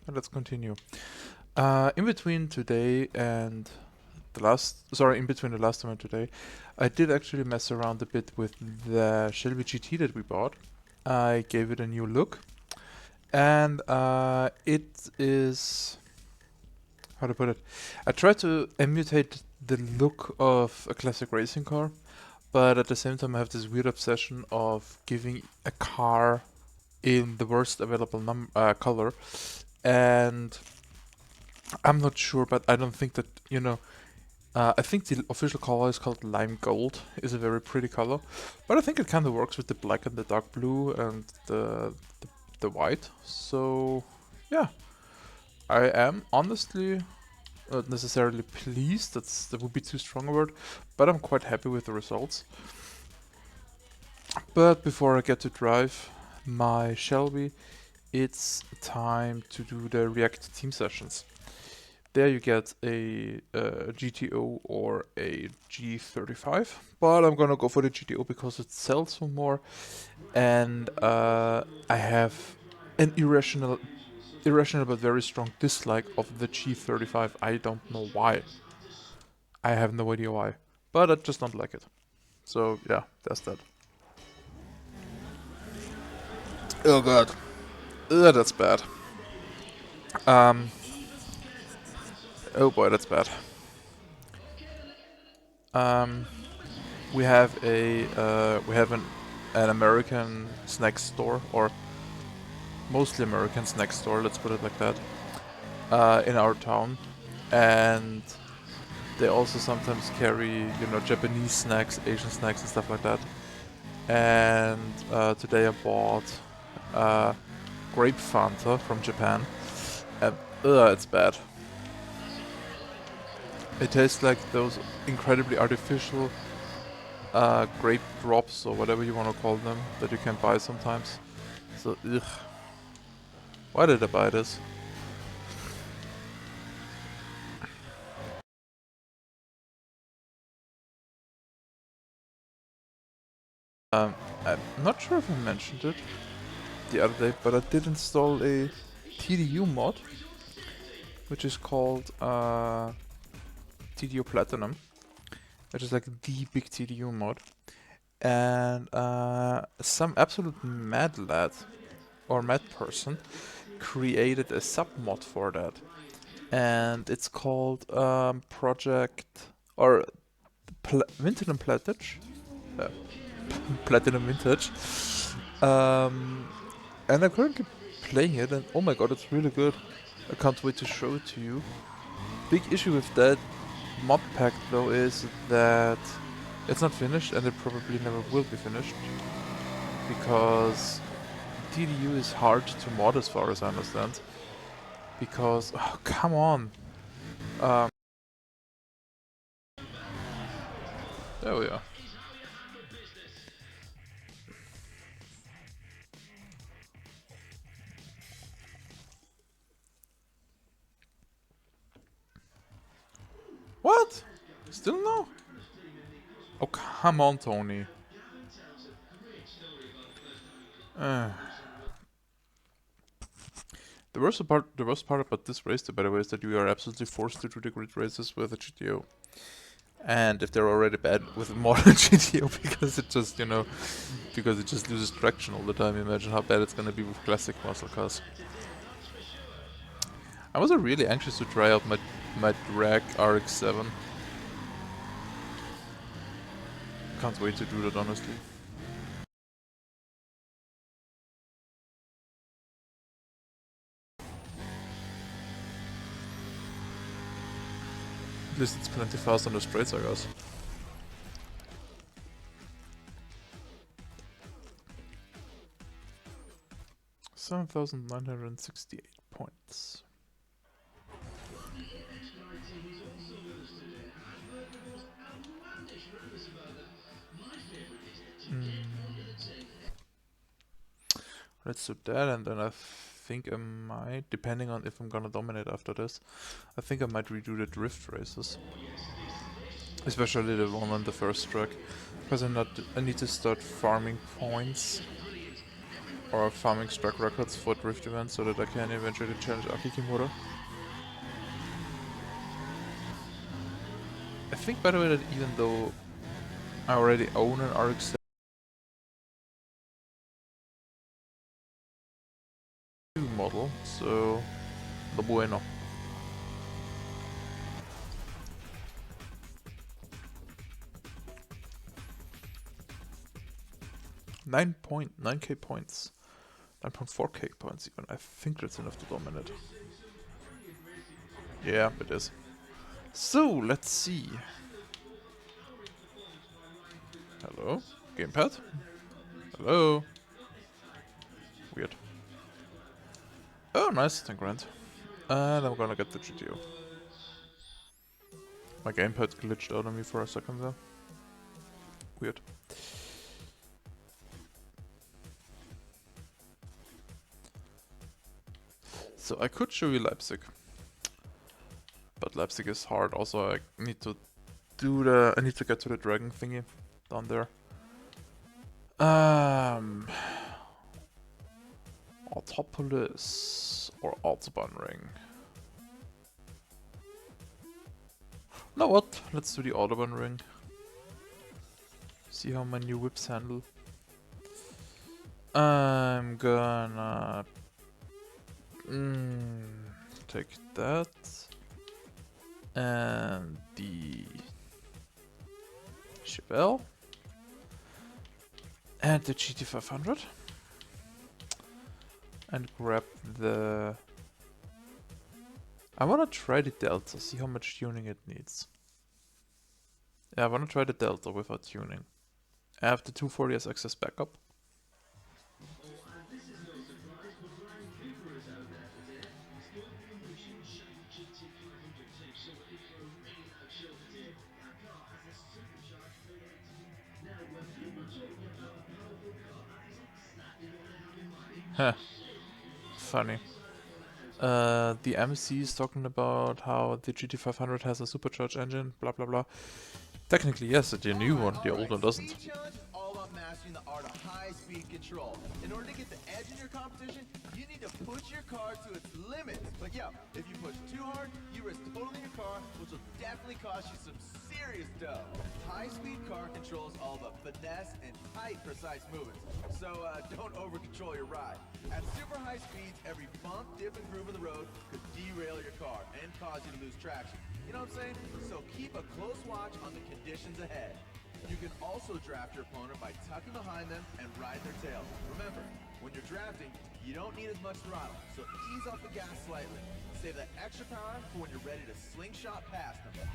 let's continue. In between today and in between the last time and today, I did actually mess around a bit with the Shelby GT that we bought. I gave it a new look, and it is, how to put it, I tried to imitate the look of a classic racing car, but at the same time I have this weird obsession of giving a car in the worst available color, and I'm not sure, but I don't think that, I think the official color is called lime gold. It's a very pretty color, but I think it kind of works with the black and the dark blue and the white. So yeah, I am honestly not necessarily pleased. That would be too strong a word, but I'm quite happy with the results. But before I get to drive my Shelby, it's time to do the React team sessions. There you get a GTO or a G35, but I'm gonna go for the GTO because it sells for more, and I have an irrational but very strong dislike of the G35. I don't know why. I have no idea why, but I just don't like it. So yeah, that's that. Oh god, that's bad. Um, oh boy, that's bad. Um, we have an American snack store, or mostly American snack store, let's put it like that, in our town, and they also sometimes carry, Japanese snacks, Asian snacks, and stuff like that. And today I bought grape Fanta from Japan, and it's bad. It tastes like those incredibly artificial grape drops or whatever you want to call them that you can buy sometimes. So, ugh. Why did I buy this? I'm not sure if I mentioned it the other day, but I did install a TDU mod, which is called TDU Platinum, which is like the big TDU mod. And some absolute mad lad or mad person created a sub mod for that, and it's called Project or Platinum Platinum, uh, Platinum Vintage. Um, and I'm currently playing it, and oh my god, it's really good. I can't wait to show it to you. Big issue with that mod pack though is that it's not finished, and it probably never will be finished, because TDU is hard to mod as far as I understand. Because, oh, come on. Um, there we are. What? Still no? Oh, come on, Tony. Uh, the worst part about this race, by the way, is that you are absolutely forced to do the grid races with a GTO. And if they're already bad with a modern GTO, because because it just loses traction all the time, imagine how bad it's gonna be with classic muscle cars. I was really anxious to try out my drag RX-7. Can't wait to do that, honestly. At least it's plenty fast on the straights, I guess. $7,968 points. Let's do that, and then I think I might, depending on if I'm gonna dominate after this, I think I might redo the drift races. Especially the one on the first track. Because I need to start farming points or farming track records for drift events so that I can eventually challenge Akikimoto. I think, by the way, that even though I already own an RX model, so no bueno. 9.9k points. 9.4k points even. I think that's enough to dominate. Yeah, it is. So, let's see. Hello? Gamepad? Hello? Weird. Oh, nice, 10 grand. And I'm gonna get the GTO. My gamepad glitched out on me for a second there. Weird. So I could show you Leipzig. But Leipzig is hard. Also, I need to get to the dragon thingy down there. Autopolis or Autobahnring. Know what? Let's do the Autobahnring. See how my new whips handle. I'm gonna take that and the Chevelle and the GT500 and grab the... I wanna try the Delta, see how much tuning it needs. Yeah, I wanna try the Delta without tuning. I have the 240 as access backup. Huh. Funny. The MC is talking about how the GT500 has a supercharged engine, blah blah blah. Technically, yes, the new one, the old one doesn't. All about mastering the art of high-speed control. In order to get the edge in your competition, you need to push your car to its limits. But yeah, if you push too hard, you risk totaling your car, which will definitely cost you some serious dough. High-speed car control is all about finesse and tight, precise movements. So don't over-control your ride. At super high speeds, every bump, dip, and groove in the road could derail your car and cause you to lose traction. You know what I'm saying? So keep a close watch on the conditions ahead. You can also draft your opponent by tucking behind them and riding their tail. Remember, when you're drafting, you don't need as much throttle, so ease off the gas slightly. Save that extra power for when you're ready to slingshot past them.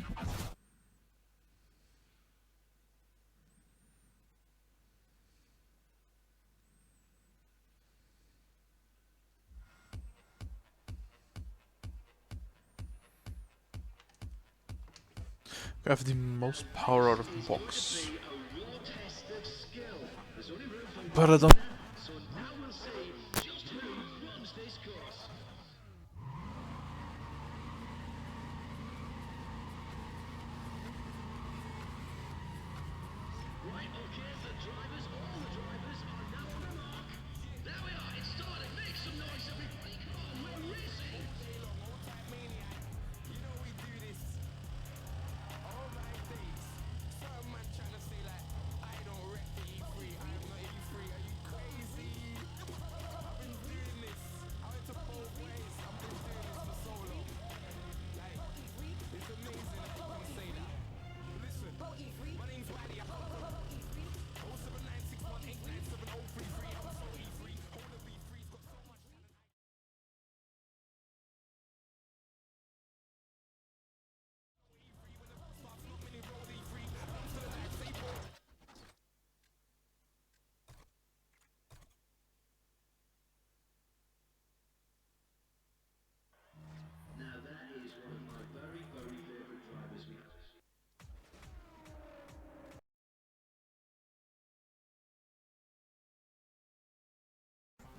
I have the most power out of the box. But I don't...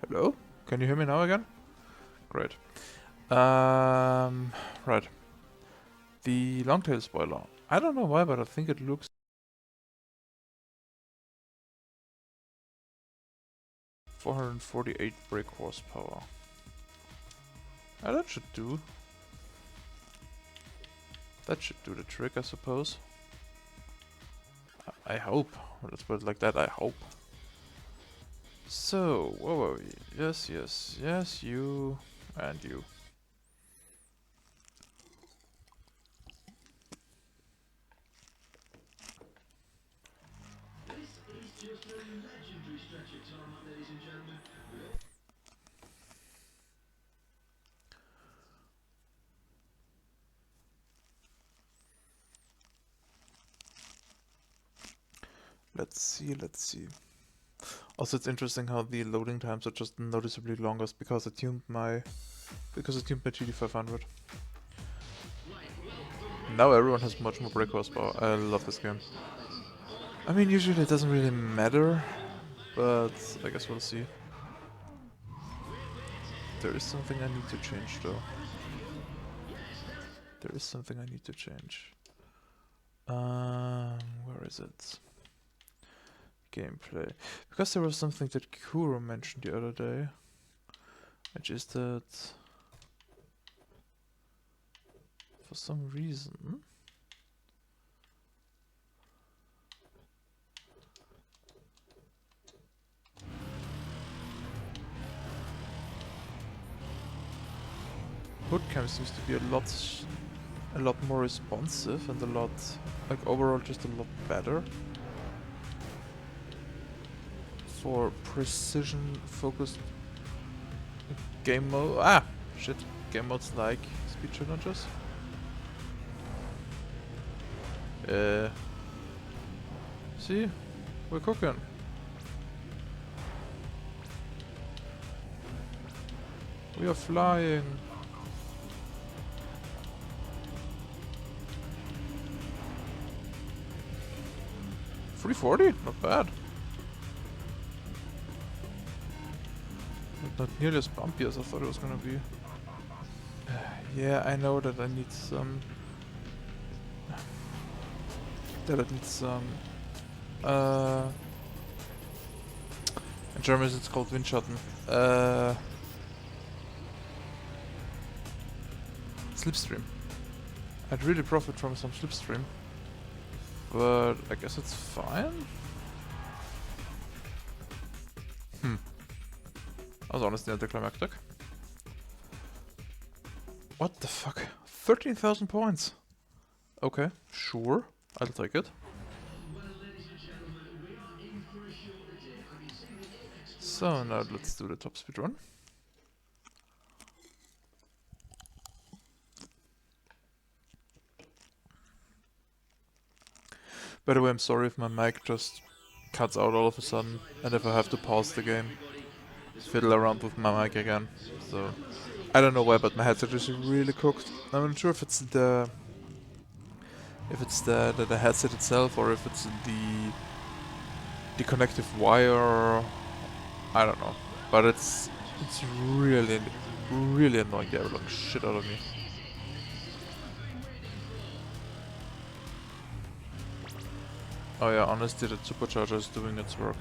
Hello? Can you hear me now again? Great. Right. The longtail spoiler. I don't know why, but I think it looks... 448 brake horsepower. That should do. That should do the trick, I suppose. I hope. Let's put it like that, I hope. So, where were we? Yes, yes, yes, you and you. Let's see, let's see. Also, it's interesting how the loading times are just noticeably longer because I tuned my GT500. Now everyone has much more brake horsepower. I love this game. I mean, usually it doesn't really matter, but I guess we'll see. There is something I need to change though. There is something I need to change. Where is it? Gameplay. Because there was something that Kuro mentioned the other day, which is that for some reason Hoodcam seems to be a lot more responsive and a lot, like overall just a lot better for precision focused game mode. Ah, shit, game modes like speed challenges. See, we're cooking. We are flying. $340? Not bad. Not nearly as bumpy as I thought it was gonna be. Yeah, I know that I need some... in German it's called Windschatten. Slipstream. I'd really profit from some slipstream. But I guess it's fine. That was honestly anticlimactic. What the fuck? 13,000 points! Okay, sure. I'll take it. So now let's do the top speed run. By the way, I'm sorry if my mic just cuts out all of a sudden and if I have to pause the game, fiddle around with my mic again. So I don't know why, but my headset is really cooked. I'm not sure if it's the headset itself or if it's the connective wire. I don't know, but it's really annoying the ever shit out of me. Oh yeah, honestly, the supercharger is doing its work.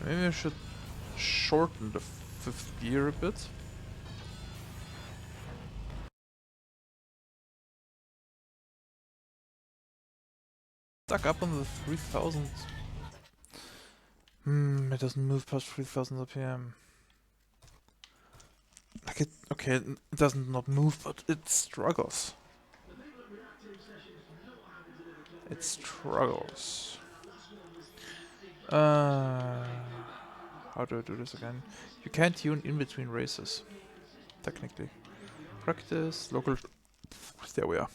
Maybe I should shorten the fifth gear a bit. Stuck up on the 3000. It doesn't move past 3000 RPM. Like it, okay, it doesn't not move, but it struggles. It struggles. How do I do this again? You can't tune in between races, technically. Practice, local... There we are.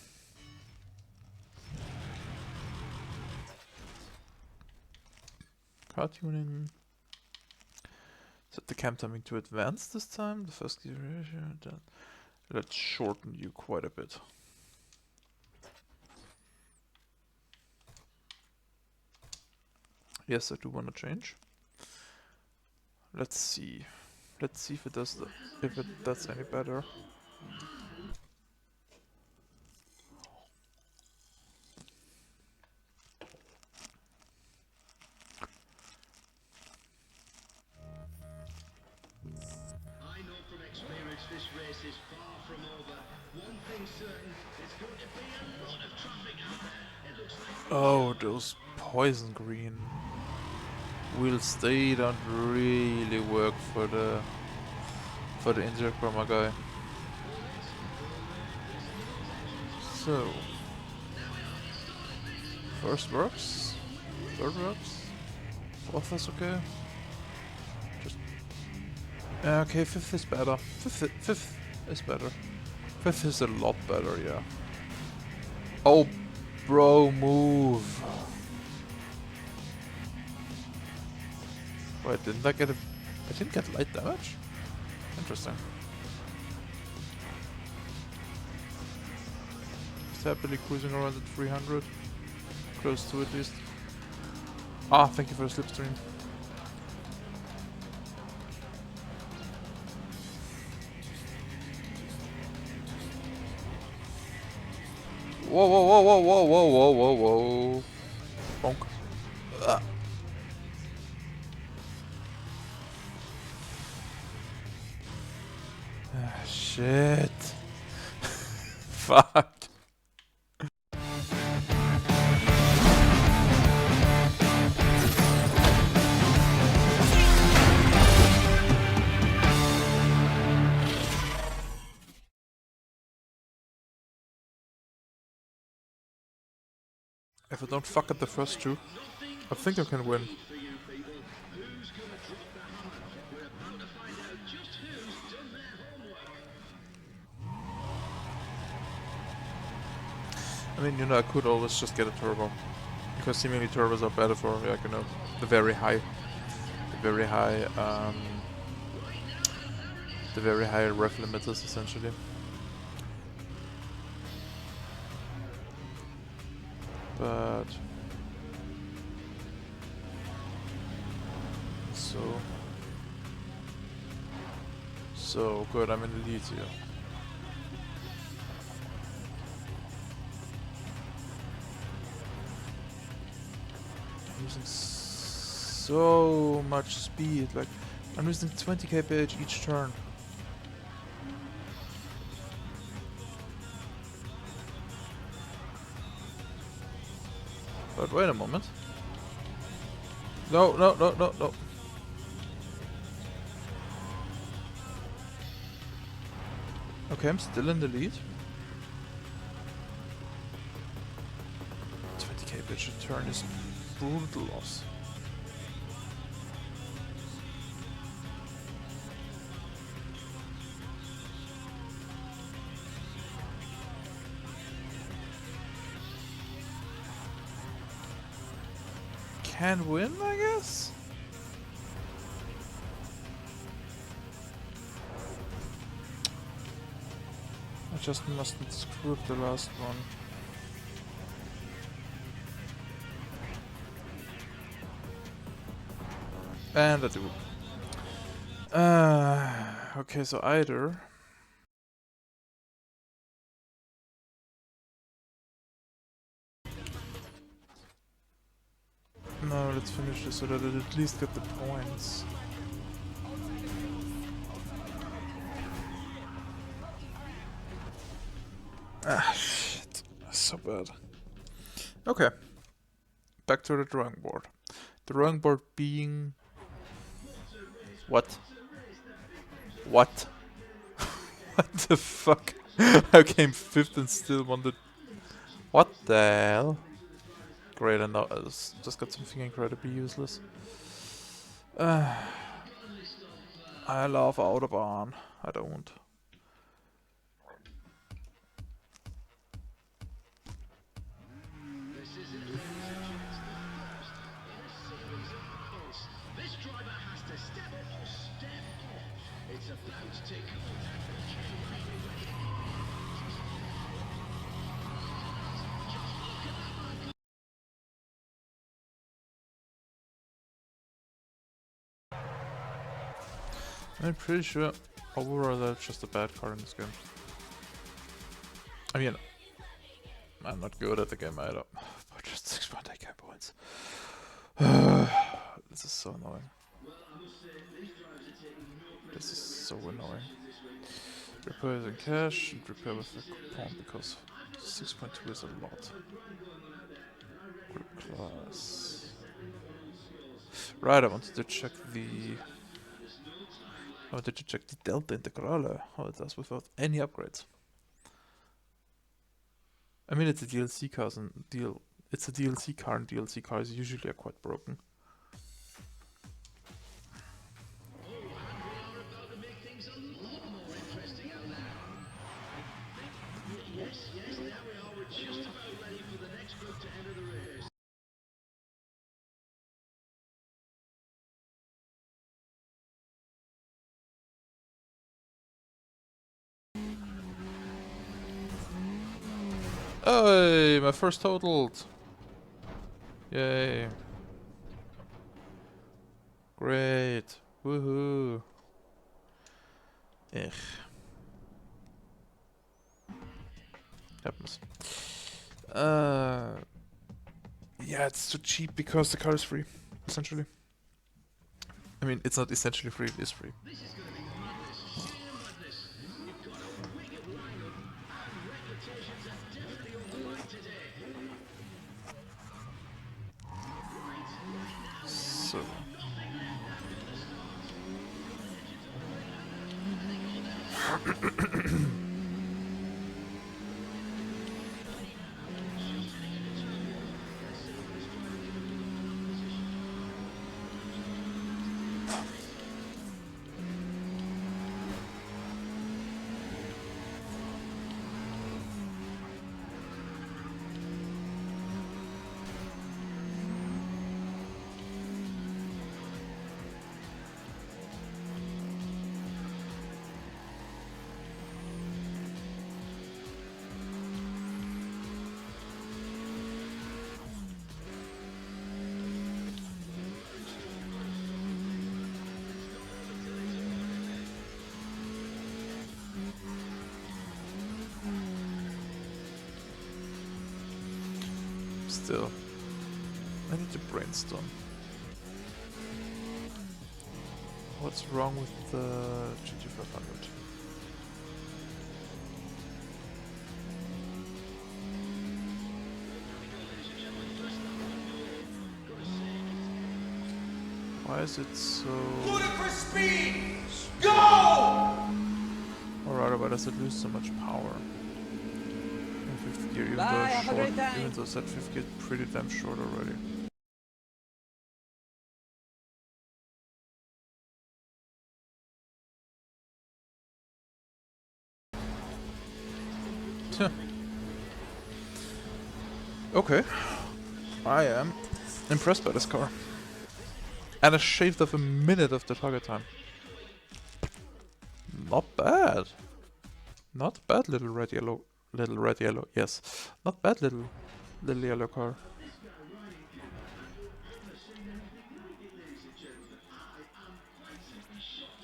Car tuning. Set the cam timing to advanced this time. The first gear ratio. Then let's shorten you quite a bit. Yes, I do want to change. Let's see. Let's see if it does any better. Oh, those poison green wheels, they don't really work for the interchroma guy. So, first works, third works, fourth is okay. Just okay, fifth is better. Fifth is better. Fifth is a lot better, yeah. Oh, bro, move. Wait, didn't I get a... I didn't get light damage? Interesting. Just happily cruising around at 300. Close to at least. Ah, thank you for the slipstream. Whoa, whoa, whoa, whoa, whoa, whoa, whoa, whoa, whoa. Bonk. Ah. Ah, shit. Fuck. If I don't fuck at the first two, I think I can win. I mean, you know, I could always just get a turbo. Because seemingly turbos are better for, like, you know, the very high ref limiters, essentially. But... So good, I'm in the lead here. I'm losing so much speed, like, I'm losing 20 kph each turn. But wait a moment. No, no, no, no, no. Okay, I'm still in the lead. 20 kph a turn is brutal loss. Can win, I guess? I just mustn't screw up the last one. And I do. Okay, so either... No, let's finish this so that I at least get the points. Ah, shit. So bad. Okay. Back to the drawing board. The drawing board being... What? What? What the fuck? I came 5th and still won the... What the hell? Great, and now I just got something incredibly useless. I love Autobahn. I don't. I'm pretty sure overall that's just a bad card in this game. I mean, I'm not good at the game either. But just 6.8k points. This is so annoying. This is so annoying. Repair in cash and repair with a coupon because 6.2 is a lot. Grip class. Right, I wanted to check the Delta Integrale, how it does without any upgrades. I mean, it's a DLC car, it's a DLC car, and DLC cars usually are quite broken. Hey, my first totaled! Yay. Great. Woohoo. Ugh. Happens. Yeah, it's too cheap because the car is free, essentially. I mean, it's not essentially free, it is free. So... Still, I need to brainstorm. What's wrong with the GT500? Why is it so... Ludicrous speed! Go! Alright, why does it lose so much power? In 5th gear, even though that 5th gear is pretty damn short already. Okay. I am impressed by this car. And a shave of a minute of the target time. Not bad. Not bad, little red yellow. Little red yellow, yes. Not bad, little yellow car.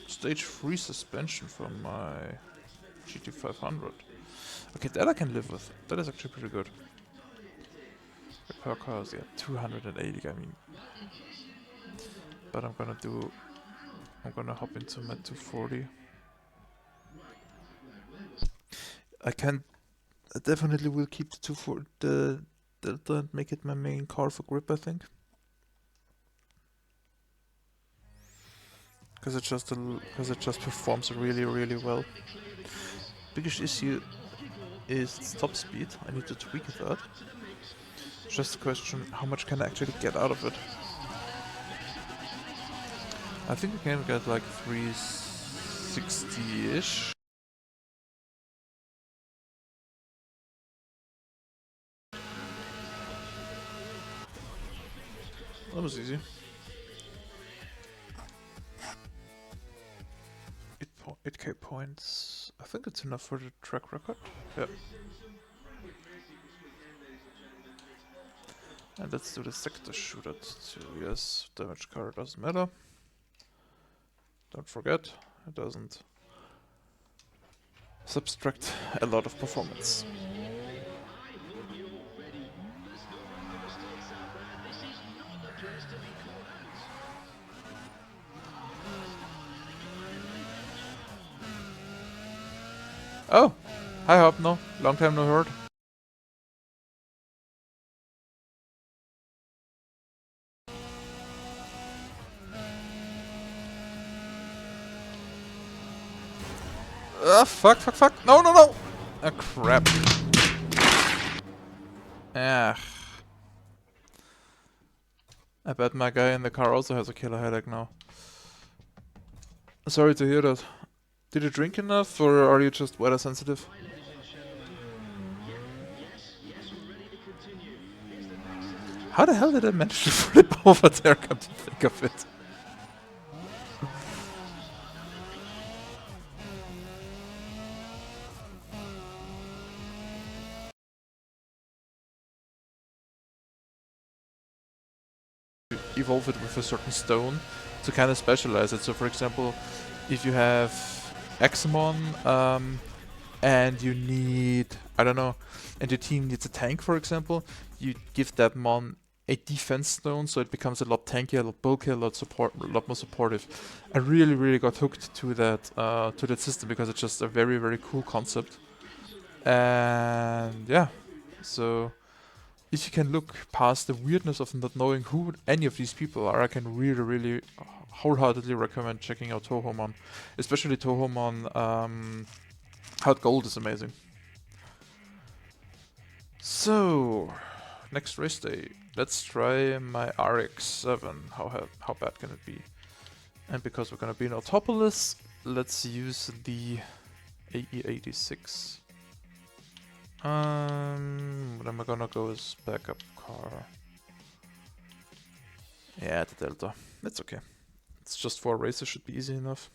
Stage 3 suspension from my GT500. Okay, that I can live with. That is actually pretty good. Repair cars, yeah, 280, I mean. But I'm gonna hop into my 240. I definitely will keep the 240, the Delta, and make it my main car for grip, I think. Because it just performs really, really well. Biggest issue is its top speed. I need to tweak that. Just a question, how much can I actually get out of it? I think I can get like 360-ish. That was easy. 8k points. I think it's enough for the track record. Yeah. And let's do the sector shootout too. Yes, damage car doesn't matter. Don't forget, it doesn't subtract a lot of performance. Oh, hi Hop, no, long time no heard. Fuck. No, no, no! Ah, crap. Ah. I bet my guy in the car also has a killer headache now. Sorry to hear that. Did you drink enough, or are you just weather sensitive? How the hell did I manage to flip over there, come to think of it? Evolve it with a certain stone to kind of specialize it. So for example, if you have Axamon, and you need, I don't know, and your team needs a tank, for example, you give that mon a defense stone, so it becomes a lot tankier, a lot bulkier, a lot more supportive. I really got hooked to that system because it's just a very cool concept. And yeah, so if you can look past the weirdness of not knowing who any of these people are, I can really wholeheartedly recommend checking out Tohomon, especially Tohomon. Hard Gold is amazing. So, next race day. Let's try my RX-7. How bad can it be? And because we're gonna be in Autopolis, let's use the AE86. Then we're gonna go as backup car. Yeah, the Delta. That's okay. It's just 4 races, should be easy enough.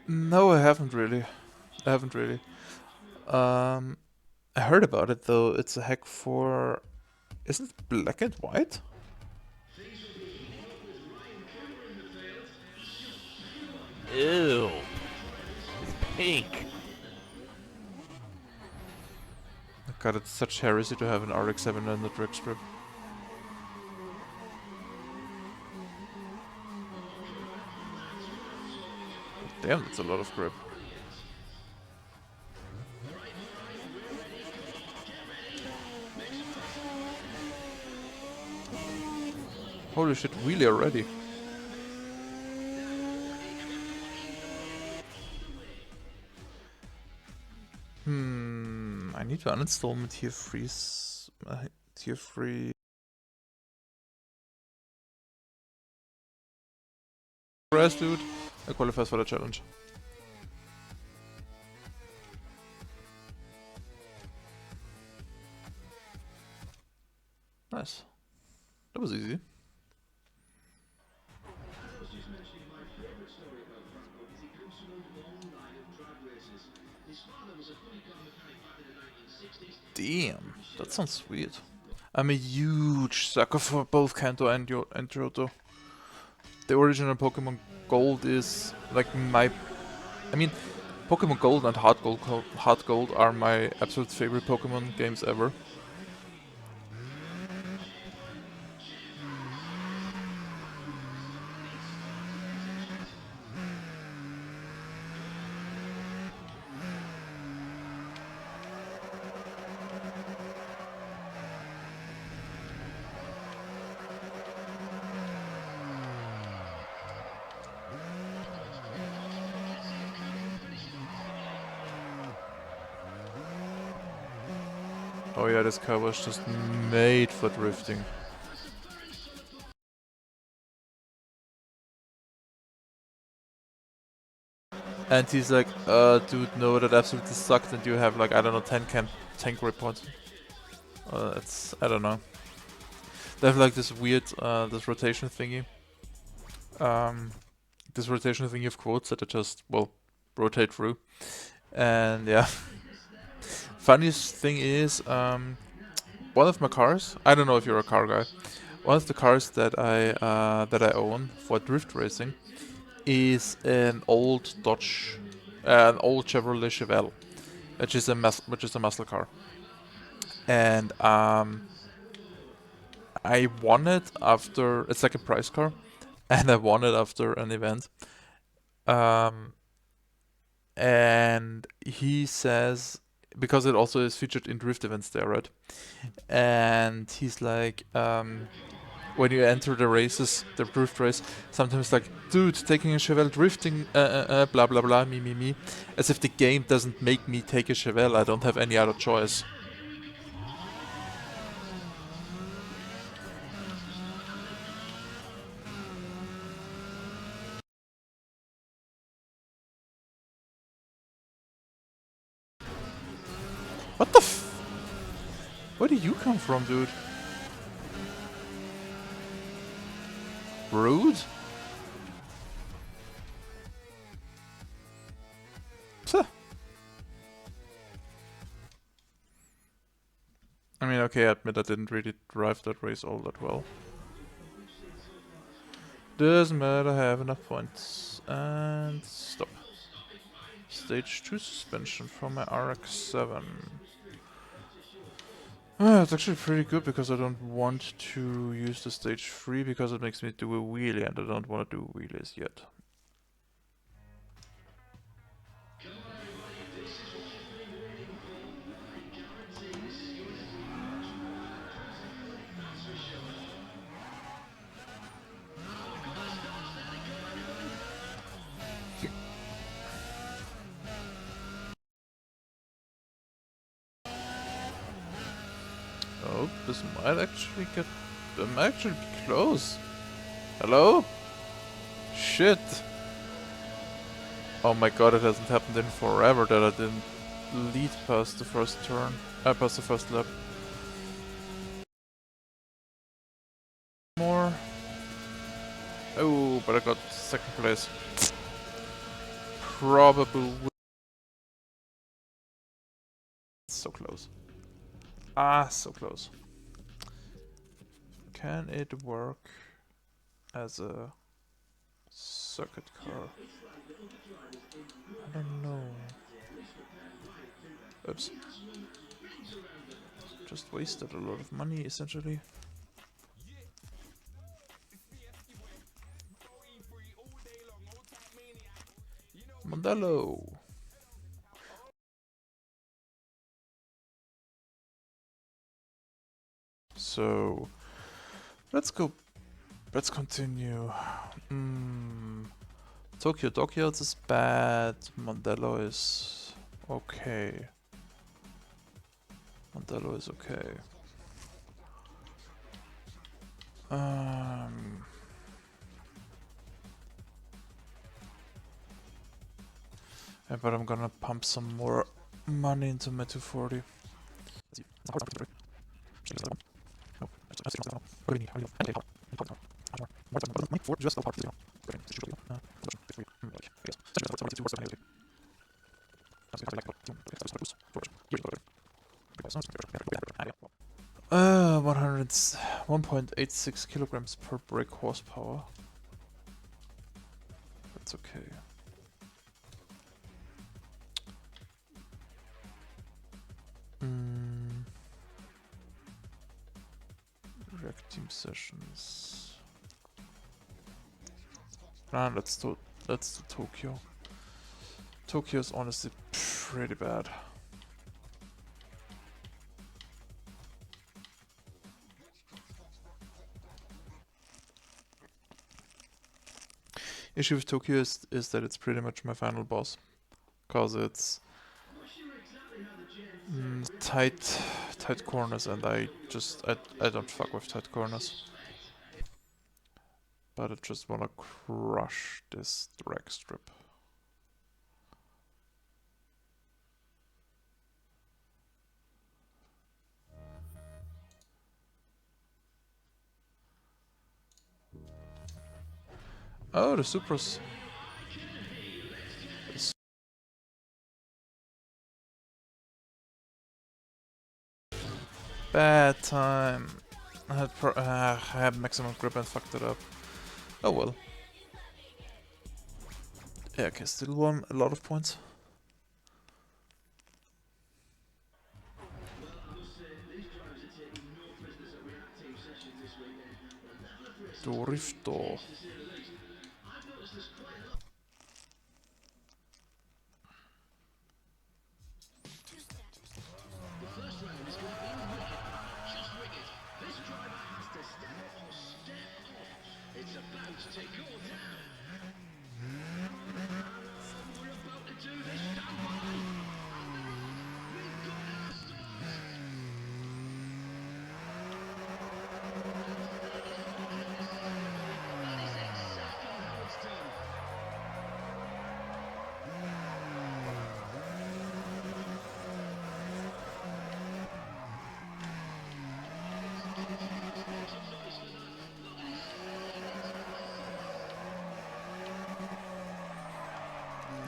No, I haven't really. I haven't really. I heard about it though. It's a hack for... Isn't it black and white? Ew. It's pink. God, it's such heresy to have an RX-7 and a drag strip. Damn, that's a lot of grip. Holy shit, wheelie already. I need to uninstall my tier 3. Tier 3. Rest, dude. I qualifies for the challenge. Nice. That was easy. Damn, that sounds sweet. I'm a huge sucker for both Kanto and Johto. The original Pokemon Gold is like my... I mean, Pokemon Gold and Heart Gold are my absolute favorite Pokemon games ever. Oh yeah, this car was just made for drifting. And he's like, dude, no, that absolutely sucked, and you have like, I don't know, 10 tank reports. It's, I don't know. They have like this weird, this rotation thingy. This rotation thingy of quotes that just, well, rotate through. And yeah. Funniest thing is, one of my cars, I don't know if you're a car guy, one of the cars that I own for drift racing is an old Dodge, an old Chevrolet Chevelle, which is a muscle car, and I won it after, it's like a prize car, and I won it after an event. Um, and he says, because it also is featured in drift events there, right? And he's like, when you enter the races, the drift race, sometimes like, dude, taking a Chevelle drifting, blah blah blah, me, as if the game doesn't make me take a Chevelle. I don't have any other choice. What the f? Where do you come from, dude? Rude? Psst. I mean, okay, I admit I didn't really drive that race all that well. Doesn't matter, I have enough points. And stop. Stage 2 suspension for my RX-7. It's actually pretty good because I don't want to use the stage 3 because it makes me do a wheelie and I don't want to do wheelies yet. Oh, this might actually get... I might actually be close. Hello? Shit. Oh my god, it hasn't happened in forever that I didn't lead past the first turn. Past the first lap. More. Oh, but I got second place. Probably. So close. Ah, so close. Can it work as a circuit car? I don't know. Oops. Just wasted a lot of money, essentially. Modelo. So, let's go. Let's continue. Tokyo Dockyards is bad. Modelo is okay. Modelo is okay. Yeah, but I'm gonna pump some more money into my 240. Uh, 1.86 kilograms per brake horsepower. That's okay. React team sessions. Let's do Tokyo. Tokyo is honestly pretty bad. Issue with Tokyo is that it's pretty much my final boss, cause it's tight corners, and I don't fuck with tight corners. But I just wanna crush this drag strip. Oh, the Supras. Bad time. I had maximum grip and fucked it up. Oh well. Yeah, okay, still won a lot of points. Drifto.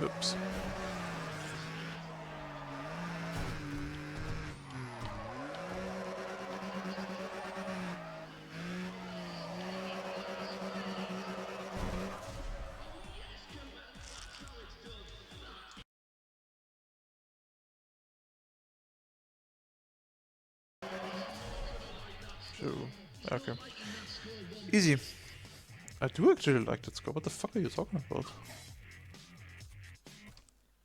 Oops. So, okay. Easy. I do actually like that score. What the fuck are you talking about?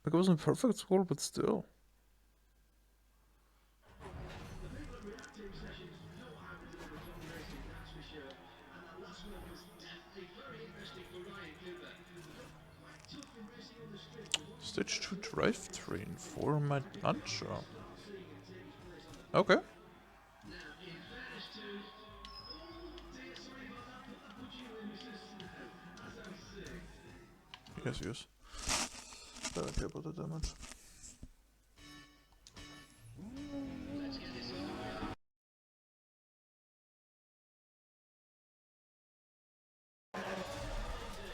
Like, it wasn't a perfect score, but still. Stage 2 drivetrain for my launcher. Okay. Yes. Don't care about the damage.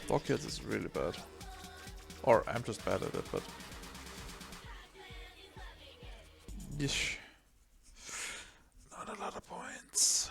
Blockheads is really bad. Or I'm just bad at it, but... Yeesh. Not a lot of points.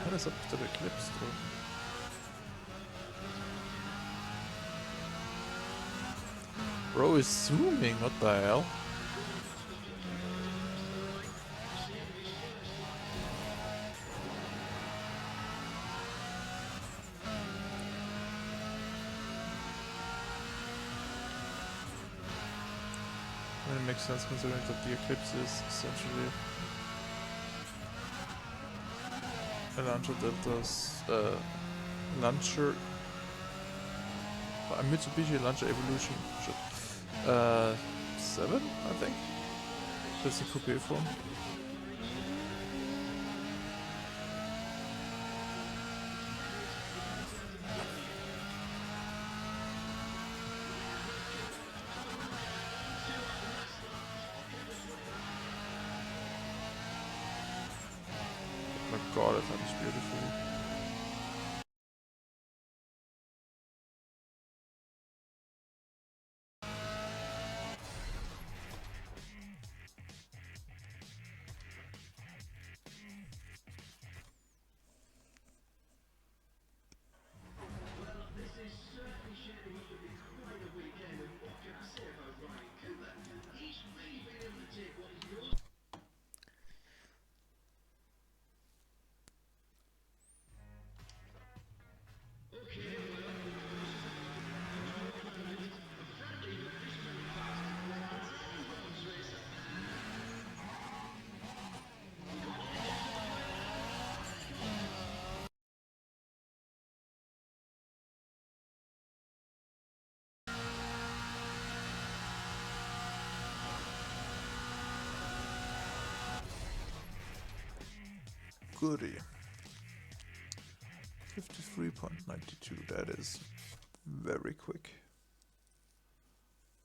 How does up to the eclipse though? Bro is zooming, what the hell? I mean, it makes sense considering that the eclipse is essentially a launcher that does launcher a Mitsubishi Launcher Evolution shit. 7, I think. That's the coupe form. Oh my god, that is beautiful. goody. 53.92, that is very quick.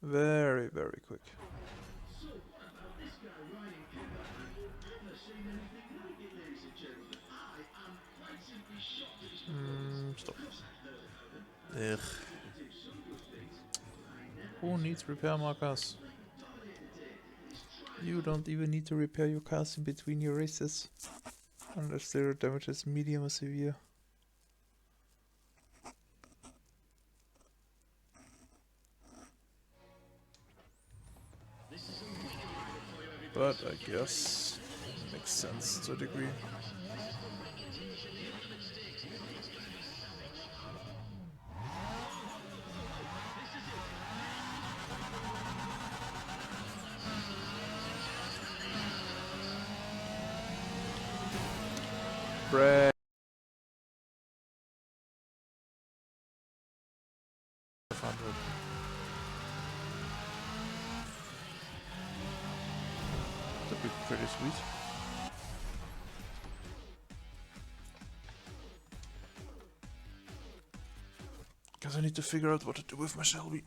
Very, very quick. Stop. Ugh. Who needs repair markers? You don't even need to repair your cars in between your races. Unless their damage is medium or severe. But I guess makes sense to a degree. Brad 500. That'd be pretty sweet. Guess I need to figure out what to do with my Shelby.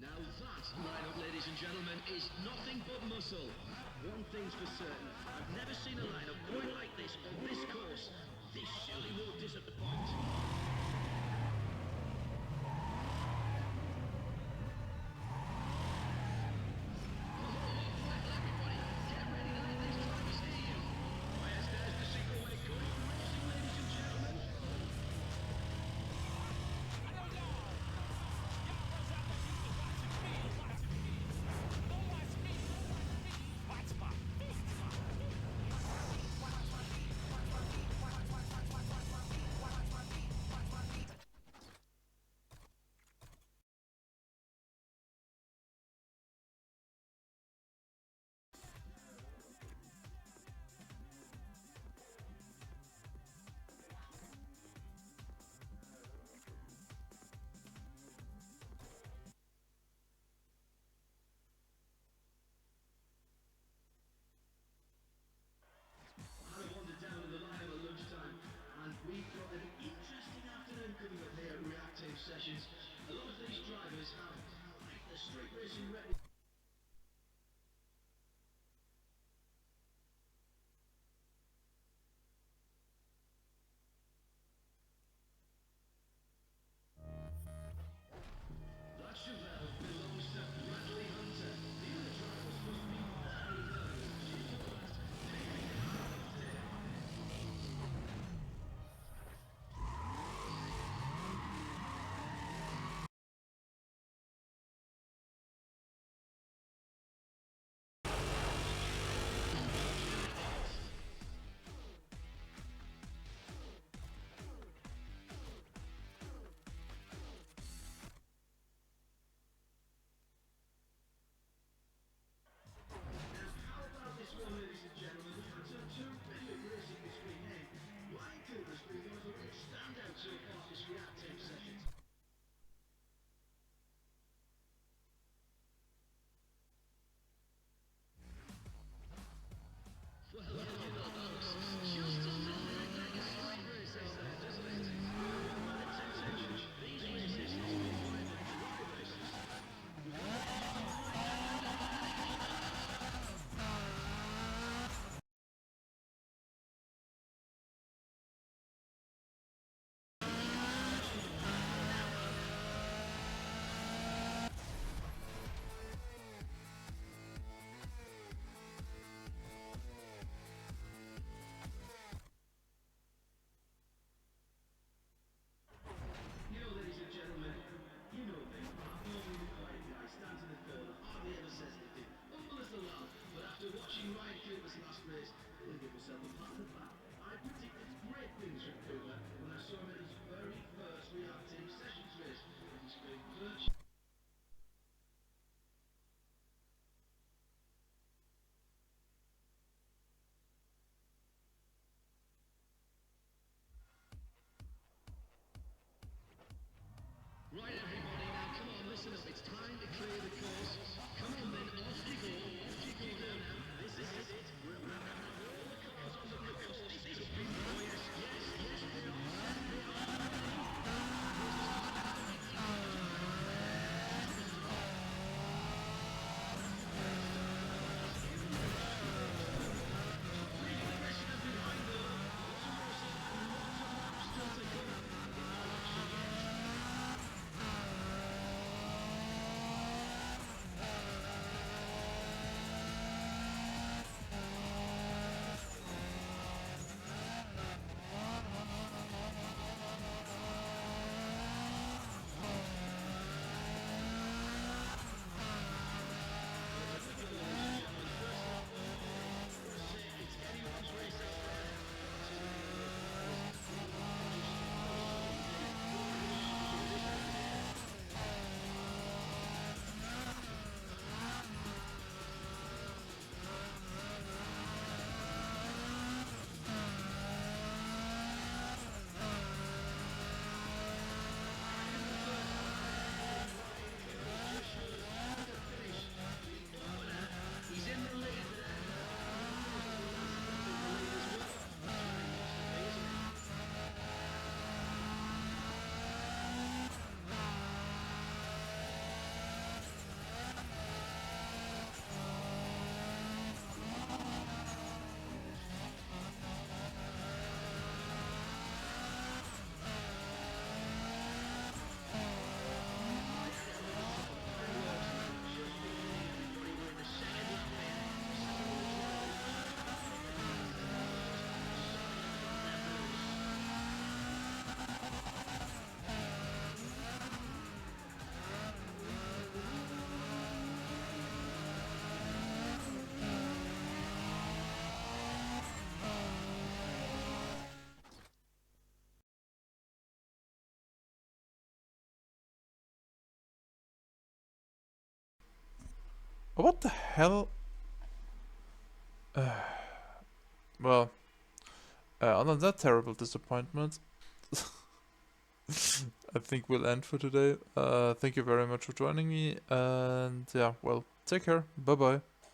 Now that lineup, ladies and gentlemen, is nothing but muscle. One thing's for certain, I've never seen a lineup quite like this on this course. This surely won't disappoint. What the hell? Well, other than that terrible disappointment, I think we'll end for today. Thank you very much for joining me, and yeah, well, take care. Bye bye.